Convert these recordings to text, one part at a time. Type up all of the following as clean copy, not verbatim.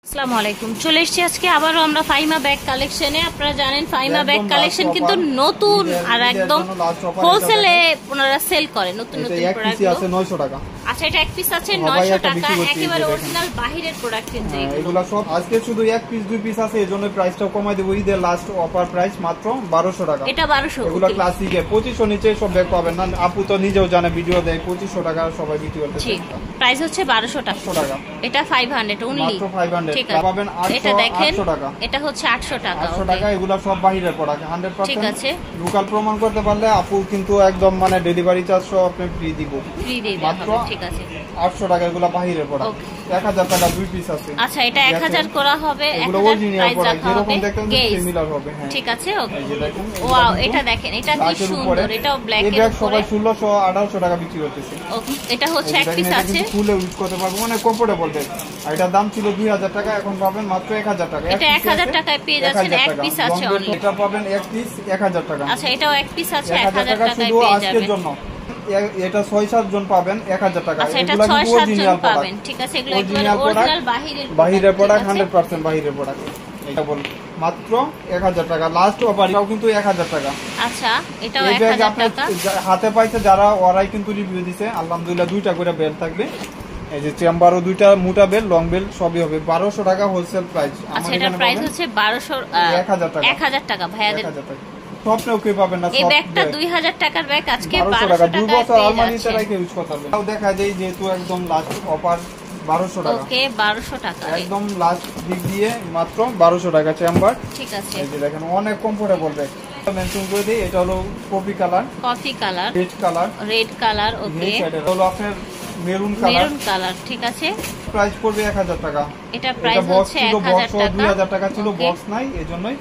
আসসালামু আলাইকুম। চলে এসেছি আজকে আবারও আমরা ফাইমা ব্যাগ কালেকশনে। আপনারা জানেন ফাইমা ব্যাগ কালেকশন কিন্তু নতুন আর একদম হোলসেলে ওনারা সেল করে নতুন নতুন প্রোডাক্ট আছে 900 টাকা। আচ্ছা, এটা এক পিস আছে 900 টাকা, একেবারে অরিজিনাল বাহিরের প্রোডাক্ট কিন্তু এগুলো সব আজকে শুধু এক পিস দুই পিস আছে, এজন্য প্রাইসটা কমাই দেব। ঈদের লাস্ট অফার প্রাইস মাত্র 1200 টাকা। এটা 1200। এগুলো ক্লাসিকে 2500 নিচে সব ব্যাগ পাবেন না। আপু তো নিজেও জানে, ভিডিও দেয় 2500 টাকা সবাই বিক্রি করতে। জি, প্রাইস হচ্ছে 1200 টাকা। এটা 500 অনলি, মাত্র 500 ঠিক আছে। পাবেন 800 টাকা। এটা হচ্ছে 800 টাকা। 800 টাকা। এগুলো সব বাহিরের প্রোডাক্ট 100%। ঠিক আছে। লোকাল প্রমাণ করতে পারলে আপু কিন্তু একদম মানে ডেলিভারি চার্জ সব আপনি ফ্রি দিব। ফ্রি দিয়ে মাত্র হবে, ঠিক আছে। 800 টাকা। এগুলো বাহিরের প্রোডাক্ট 1000 টাকা দুই পিস আছে। আচ্ছা, এটা 1000 করা হবে। এগুলো অরিজিনাল প্রোডাক্ট, যেরকম দেখেন সিমিলার হবে। হ্যাঁ, ঠিক আছে। ওকে, এই যে দেখেন। ওয়াও, এটা দেখেন, এটা কি সুন্দর। এটাও ব্ল্যাক এর উপরে। সবাই 1600 1800 টাকা বিক্রি করতেছে। ওকে, এটা হচ্ছে এক পিস আছে। ফুলে ইউজ করতে পারবো, মানে কমফোর্টেবল দেয়। আর এটার দাম ছিল 2000 টাকা, এখন পাবেন মাত্র 1000 টাকা। এটা 1000 টাকায় পেয়ে যাচ্ছেন, এক পিস আছে অনলি। এটা পাবেন এক পিস 1000 টাকা। আচ্ছা, এটাও এক পিস আছে 1000 টাকায় শুধু পেয়ে আজকের যাবেন। জন্য এটা 6-7 জন পাবেন 1000 টাকা। আচ্ছা, এটা 6-7 জন পাবেন, ঠিক আছে। এগুলো একদম অরিজিনাল বাহিরের প্রোডাক্ট, 100% বাহিরের প্রোডাক্ট। এটা বল মাত্র 1000 টাকা লাস্ট অফার। এটাও কিন্তু 1000 টাকা। আচ্ছা, এটাও 1000 টাকা। হাতে পাইছে যারা, ওরাই কিন্তু রিভিউ দিছে। আলহামদুলিল্লাহ, দুইটা করে বেল থাকবে। এই যে চেম্বারও দুইটা, মোটা বেল লং বেল সবই হবে। 1200 টাকা হোলসেল প্রাইস। আচ্ছা, এটার প্রাইস হচ্ছে 1000 টাকা। ভাইয়াদের স্বপ্নেও কেউ পাবেন না। এই ব্যাগটা 2000 টাকার ব্যাগ আজকে 1200 টাকা। 2 টাকায় বছর পেয়ে আলমারিতে যাচ্ছেন। রেখে ইউজ করতে হবে। তাও দেখা যায় যেহেতু একদম লাস্ট অফার 1200 টাকা। ওকে, 1200 টাকা একদম লাস্ট দিক দিয়ে মাত্র 1200 টাকা চেম্বার। ঠিক আছে। এই যে দেখেন, অনেক কমফোর্টেবল ব্যাগ। মেনশন করে দেই, এটা হলো কফি কালার, রেড কালার। ওকে, এটা হলো আপনার মেরুন কালার, ঠিক আছে। প্রাইস পড়বে 1000 টাকা। এটা প্রাইস হচ্ছে 1000 টাকা। 2000 টাকা ছিল, বক্স নাই এজন্যই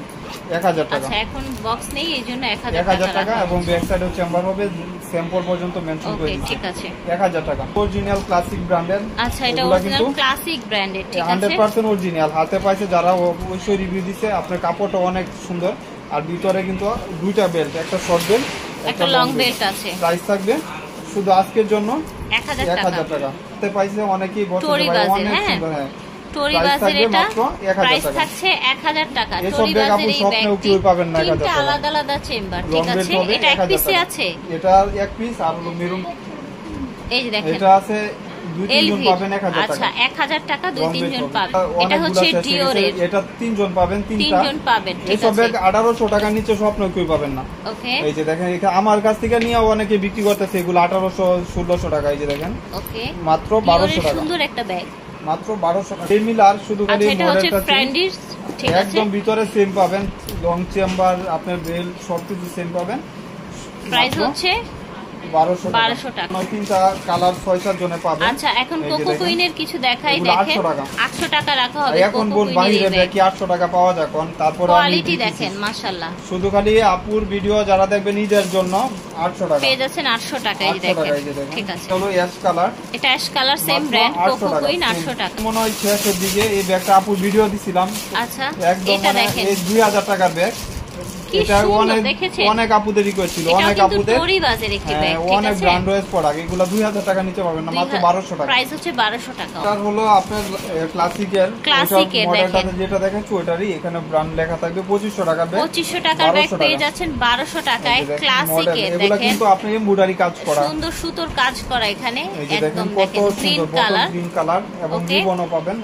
1000 টাকা। আচ্ছা, এখন বক্স নেই এইজন্য 1000 টাকা। এবং ব্যাক সাইডেও চেম্বার হবে, স্যাম্পল পর্যন্ত মেনশন করে দিয়েছি। ঠিক আছে, 1000 টাকা। অরিজিনাল ক্লাসিক ব্র্যান্ডের। আচ্ছা, এটা অরিজিনাল ক্লাসিক ব্র্যান্ডের, ঠিক আছে। 100% অরিজিনাল। হাতে পাইছে যারা, অবশ্যই রিভিউ দিছে। আপনার কাপড়টা অনেক সুন্দর। আর ভিতরে কিন্তু দুইটা বেল্ট, একটা শর্ট বেল্ট, একটা লং বেল্ট আছে। প্রাইস থাকবে শুধু আজকের জন্য 1000 টাকা। হাতে পাইছে অনেকেই বছর অনেক সুন্দর। হ্যাঁ, টোরি বাজের এটা প্রাইস থাকছে 1000 টাকা। টোরি বাজের এই ব্যাগটি তিনটা আলাদা আলাদা চেম্বার, ঠিক আছে। এটা এক পিসে আছে। এটা এক পিস। আর মেরুন, এই যে দেখেন, এটা আছে 2-3 জন পাবেন 1000 টাকা। আচ্ছা, 1000 টাকা 2-3 জন পাবেন। এটা হচ্ছে ডিওরের। এটা 3 জন পাবেন, 3 জন পাবেন, ঠিক আছে। এই সব ব্যাগ 1800 টাকা নিচে স্বপ্নেও কেউ পাবেন না। ওকে, এই যে দেখেন, এটা আমার কাছ থেকে নিয়ে অনেকে বিক্রি করতেছে এগুলো 1800-1600 টাকা। এই যে দেখেন, ওকে, মাত্র 1200 টাকা। সুন্দর একটা ব্যাগ, মাত্র 1200 টাকা। সিমিলার, শুধু খালি মডেলটা ফ্রেন্ডিস, ঠিক আছে। একদম ভিতরে সেম পাবেন, লং চেম্বার, আপনার বেল সবকিছু সেম পাবেন। প্রাইস হচ্ছে 1200 টাকা। তিনটা কালার 6-7 জনে পাবেন। আচ্ছা, এখন কোকো কুইনের কিছু দেখাই, দেখেন 800 টাকা রাখা হবে। এখন বল বাইরে দেখি 800 টাকা পাওয়া যায় কোন। তারপর কোয়ালিটি দেখেন, মাশাআল্লাহ। শুধু খালি আপুর ভিডিও যারা দেখবে নিজের জন্য 800 টাকা পেয়ে যাচ্ছেন। 800 টাকা। এই দেখেন, ঠিক আছে। চলো অ্যাশ কালার, এটা ash colour, same brand cocoa queen, 800 টাকা। মনে হয় শেষের দিকে এই ব্যাগটা আপুর ভিডিও দিছিলাম। আচ্ছা, এটা দেখেন, এই 2000 টাকার ব্যাগ। এটা অনেক আপুদের রিকোয়েস্ট ছিল, অনেক আপুদের। টোরি বাজের একটি ব্যাগ, ঠিক আছে। অনেক ব্র্যান্ড রয়েছে প্রোডাক্ট। এগুলো 2000 টাকা নিচে পাবেন না, মাত্র 1200 টাকা। প্রাইস হচ্ছে 1200 টাকা। এটা হলো আপনার ক্লাসিকের মডেলটা যেটা দেখাচ্ছি, ওটারই এখানে ব্র্যান্ড লেখা থাকবে। 2500 টাকা ব্যাগ। 2500 টাকার ব্যাগ পেয়ে যাচ্ছেন 1200 টাকায়। ক্লাসিকের এগুলো কিন্তু আপনি এমব্রয়ডারি কাজ করা, সুন্দর সুতোর কাজ করা এখানে। একদম দেখেন, গ্রিন কালার এবং রিবনও পাবেন।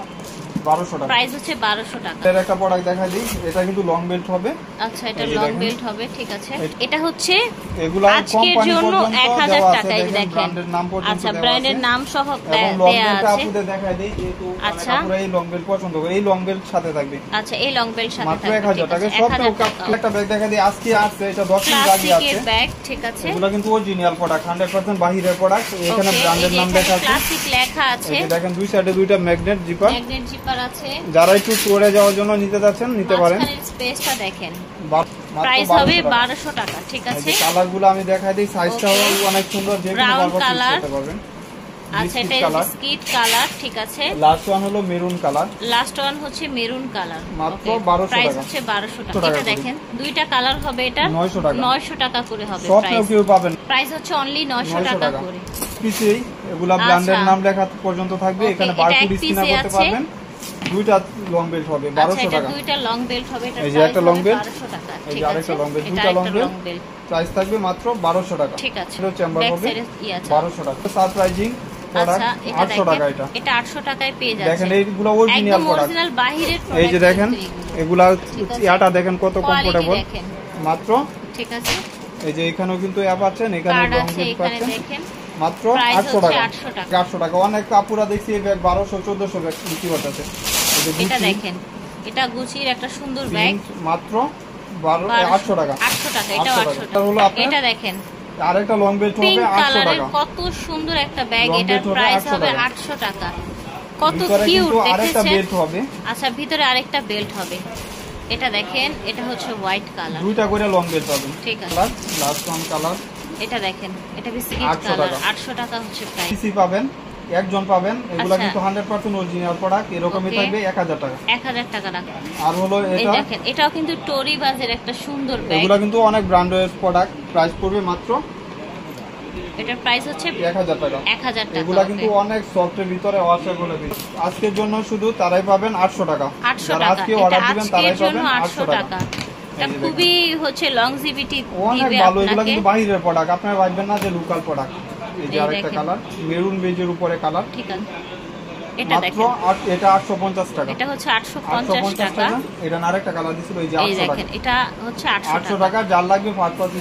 1200 টাকা। প্রাইস হচ্ছে 1200 টাকা। এর একটা প্রোডাক্ট দেখাই দিই, এটা কিন্তু লং বেল্ট হবে। আচ্ছা, এটা লং বেল্ট হবে, ঠিক আছে। এটা হচ্ছে এগুলো আজকের জন্য 1000 টাকা। এই দেখেন, ব্র্যান্ডের নাম পর্যন্ত। আচ্ছা, ব্র্যান্ডের নাম সহ দেয়া আছে। আপনাদের দেখাই দেই, যেহেতু আচ্ছা, আপুরা এই লং বেল্ট পছন্দ করে, এই লং বেল্ট সাথে থাকবে। আচ্ছা, এই লং বেল্ট সাথে মাত্র থাকবে, 1000 টাকা। সব একটা ব্যাগ দেখাই দিই, আজকে আসছে, এটা 10 দিন আগে আসছে। ক্লাসিকের ব্যাগ, ঠিক আছে। এগুলো কিন্তু অরিজিনাল প্রোডাক্ট, 100% বাহিরের প্রোডাক্ট। এখানে ব্র্যান্ডের নাম লেখা আছে, ক্লাসিক লেখা আছে। এই দেখেন, দুই সাইডে দুইটা ম্যাগনেট জিপার আছে। যারা একটু স্টোরে যাওয়ার জন্য নিতে যাচ্ছেন নিতে পারেন। মাঝখানের স্পেসটা দেখেন। প্রাইস হবে 1200 টাকা, ঠিক আছে। কালারগুলো আমি দেখাই দিই, সাইজটাও অনেক সুন্দর, যে কোনো ব্রাউন কালার কালার করতে পারবেন। আচ্ছা, এটা বিস্কিট কালার, ঠিক আছে। লাস্ট ওয়ান হলো মেরুন কালার। লাস্ট ওয়ান হচ্ছে মেরুন কালার, মাত্র 1200 টাকা। প্রাইস হচ্ছে 1200 টাকা। এটা দেখেন, দুইটা কালার হবে, এটা 900 টাকা। 900 টাকা করে হবে প্রাইস। কেউ পাবেন, প্রাইস হচ্ছে অনলি 900 টাকা করে। পিসেই এগুলা ব্র্যান্ডের নাম লেখা পর্যন্ত থাকবে। এখানে বারকোড স্ক্যান করতে পারবেন। দুইটা লং বেল্ট হবে 1200 টাকা। দুইটা লং বেল্ট হবে, এটা এই যে একটা লং বেল্ট 1200 টাকা। এই যে আরেকটা লং বেল্ট, দুইটা লং বেল্ট প্রাইস থাকবে মাত্র 1200 টাকা। ঠিক আছে, এটা চেম্বার হবে 1200 টাকা। সারপ্রাইজিং প্রোডাক্ট 800 টাকা। এটা 800 টাকায় পেয়ে যাচ্ছে। দেখেন এইগুলো অরিজিনাল প্রোডাক্ট, অরিজিনাল বাহিরের প্রোডাক্ট। এই যে দেখেন এগুলা ইয়াটা দেখেন কত কমফোর্টেবল মাত্র। ঠিক আছে, এই যে এখানেও কিন্তু অ্যাপ আছেন, এখানে লং বেল্ট পাচ্ছেন দেখেন মাত্র 800 টাকা। 800 টাকা। অনেক কাপুরা দেখছি এই ব্যাগ 1200 1400 ব্যাগ বিক্রি করতেছে। এটা দেখেন, এটা গুচির একটা সুন্দর ব্যাগ মাত্র 800 টাকা। 800 টাকা, এটা 800 টাকা। এটা দেখেন আরেকটা লং বেল্ট হবে 800 টাকা। কত সুন্দর একটা ব্যাগ, এটার প্রাইস হবে 800 টাকা। কত কিউট আরেকটা দেখেছেন। বেল্ট হবে, আচ্ছা ভিতরে আরেকটা বেল্ট হবে। এটা দেখেন, এটা হচ্ছে হোয়াইট কালার, দুইটা করে লং বেল্ট পাবেন। ঠিক আছে, লাস্ট ওয়ান কালার। এটা দেখেন, এটা বিস্কিট কালার, 800 টাকা হচ্ছে প্রাইস। পিসি পাবেন, একজন পাবেন। এগুলা কিন্তু 100% অরিজিনাল প্রোডাক্ট, এরকমই থাকবে 1000 টাকা। 1000 টাকা রাখা। আর হলো এই এটা দেখেন, এটাও কিন্তু টোরি বাজের একটা সুন্দর ব্যাগ। এগুলা কিন্তু অনেক ব্র্যান্ডের প্রোডাক্ট, প্রাইস পড়বে মাত্র এটার প্রাইস হচ্ছে 1000 টাকা। 1000 টাকা। এগুলা কিন্তু অনেক সফটের ভিতরে ওয়াশেবল হবে। আজকের জন্য শুধু তারাই পাবেন 800 টাকা। 800 যারা টাকা, আজকে অর্ডার দিবেন তারাই পাবেন 800 টাকা। এটা খুবই হচ্ছে লংজিভিটি অনেক দিবে ভালো। এগুলা আপনাকে। কিন্তু বাইরের প্রোডাক্ট, আপনারা ভাববেন না যে লোকাল প্রোডাক্ট। এই যে আরেকটা কালার, মেরুন বেজের উপরে কালার। ঠিক আছে, এটা মাত্র দেখেন, এটা 850 টাকা। এটা হচ্ছে 850 টাকা। এটা আরেকটা কালার দিছিল, এই যে এই 800 দেখেন, টাকা। এটা হচ্ছে 800 টাকা। যার লাগবে ফার্স্ট পার্টি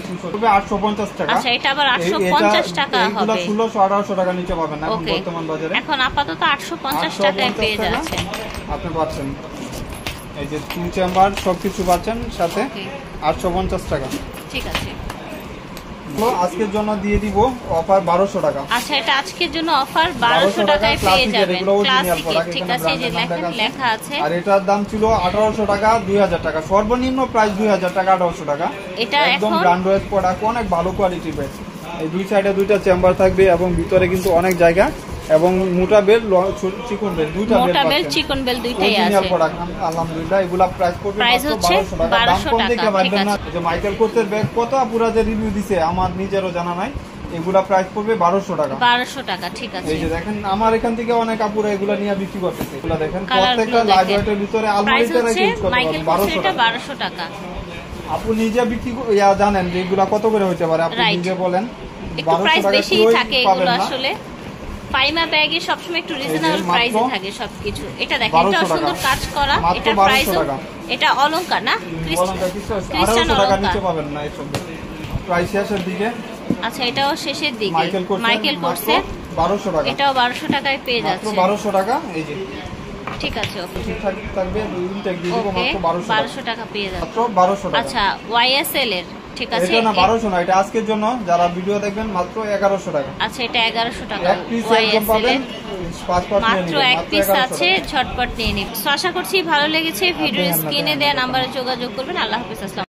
850 টাকা। আচ্ছা, এটা আবার 850 টাকা এগুলা হবে। 1600 1800 টাকা নিচে পাবেন না এখন ওকে, বর্তমান বাজারে। এখন আপাতত 850 টাকায় পেয়ে যাচ্ছেন। আপনি পাচ্ছেন এই যে 3 চেম্বার সবকিছু পাচ্ছেন সাথে। ওকে, 850 টাকা। ঠিক আছে। তো আজকের জন্য দিয়ে দিব অফার 1200 টাকা। আচ্ছা, এটা আজকের জন্য অফার 1200 টাকায় পেয়ে যাবেন। ক্লাসিক, ঠিক আছে, এই যে লেখা আছে। আর এটার দাম ছিল 1800 টাকা 2000 টাকা। সর্বনিম্ন প্রাইস 2000 টাকা 1800 টাকা। এটা একদম এখন ব্র্যান্ডেড প্রোডাক্ট, অনেক ভালো কোয়ালিটির ব্যাগ। এই দুই সাইডে দুইটা চেম্বার থাকবে এবং ভিতরে কিন্তু অনেক জায়গা এবং মোটা বেল চিকন বেল দুইটা বেল মোটা বেল পাচ্ছেন। চিকন বেল দুইটাই অরিজিনাল আছে। প্রোডাক্ট আলহামদুলিল্লাহ। এগুলা প্রাইস পড়বে প্রাইস মাত্র হচ্ছে 1200 টাকা। দাম 1200 কম দেখে টাকা, ভাববেন ঠিক না আছে। যে মাইকেল কোর্সের ব্যাগ কত আপুরা যে রিভিউ দিছে আমার নিজেরও জানা নাই। এগুলা প্রাইস পড়বে 1200 টাকা। 1200 টাকা, ঠিক আছে। এই যে দেখেন আমার এখান থেকে অনেক আপুরা এগুলা নিয়ে বিক্রি করতেছে। এগুলা দেখেন কালারগুলো প্রত্যেকটা লাইভ দেখেন। ওয়েটের ভিতরে প্রাইস আলমারিতে হচ্ছে রেখে ইউজ করতে মাইকেল পারবেন কোর্সের 1200 এটা টাকা। 1200 টাকা। আপু নিজে বিক্রি জানেন যে এগুলা কত করে হতে পারে, আপনি Right. নিজে বলেন। একটু 1200 প্রাইস টাকা বেশি কেউই থাকে পাবেন এগুলো না। আসলে। ফাইমা ব্যাগে সবসময় একটু রিজনেবল মাত্র প্রাইসে থাকে সবকিছু। এটা দেখেন, 1200 এটা টাকা। সুন্দর কাজ করা। মাত্র এটা 1200 প্রাইস টাকা। এটা অলংকার না, বলেন তো কিছু ক্রিশ্চান 1800 টাকা অলংকার। নিচে পাবেন না এসব। প্রাইস শেষের দিকে আচ্ছা, এটাও শেষের দিকে মাইকেল কোর্সের 1200 টাকা। এটাও 1200 টাকায় পেয়ে মাত্র যাচ্ছে। 1200 টাকা। এই যে ঠিক আছে, ওকে, ঠিকঠাক থাকবে ইনটেক দিয়ে দিব ওকে, মাত্র 1200 টাকা পেয়ে যাচ্ছে। মাত্র 1200 টাকা। আচ্ছা, ওয়াইএসএল এর, ঠিক আছে। এটা না 1200 না, এটা আজকের জন্য যারা ভিডিও দেখবেন মাত্র 1100 টাকা। আচ্ছা, এটা 1100 টাকা। এক পিস একদম ওয়াইএসএল পাবেন এর 5 পার্ট নিয়ে মাত্র নেবেন। এক মাত্র পিস 1100 আছে, টাকা। ঝটপট নিয়ে নিন। তো আশা করছি ভালো লেগেছে। ভিডিও স্ক্রিনে দেওয়া নাম্বারে যোগাযোগ করবেন। আল্লাহ হাফেজ, আসসালাম।